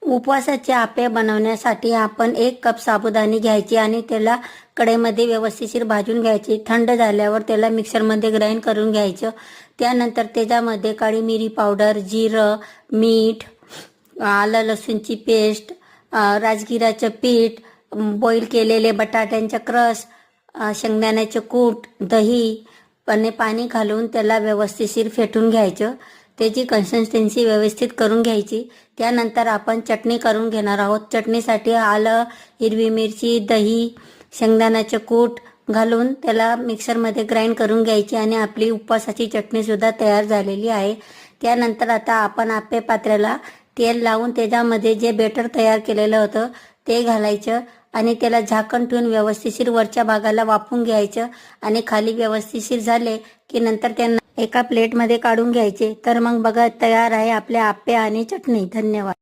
उपवासाचे आप्पे बनवण्यासाठी आपण 1 कप साबुदाणे घ्यायचे आणि त्याला कढईमध्ये व्यवस्थित भाजून घ्यायचे। थंड झाल्यावर त्याला मिक्सरमध्ये ग्राइंड करून घ्यायचं। त्यानंतर त्याच्यामध्ये काळी मिरी पावडर, जिरं, मीठ, आलं लसूणची पेस्ट, राजगिराचं पीठ, बॉईल केलेले बटाट्यांचा क्रस, शेंगदाण्याचे कूट, दही आणि पाणी घालून त्याला व्यवस्थित फेटून घ्यायचं। त्याची कन्सिस्टन्सी व्यवस्थित करून घ्यायची। त्यानंतर आपण चटणी करून घेणार आहोत। चटणीसाठी आलं, हिरवी मिरची, दही, शेंगदाण्याचे कूट घालून त्याला मिक्सरमध्ये ग्राइंड करून घ्यायची आणि आपली उपवासाची चटणी सुद्धा तयार झालेली आहे। त्यानंतर आता आपण आप्पे पात्र्याला तेल लावून त्याच्यामध्ये जे बेटर तयार केलेलं होतं ते घालायचं आणि त्याला झाकण ठेवून व्यवस्थित वरच्या भागाला वाफवून घ्यायचं आणि खाली व्यवस्थित झाले की नंतर त्यांना एका प्लेटमध्ये काढून घ्यायचे। तर मग बघा तयार आहे आपले आप्पे आणि चटणी। धन्यवाद।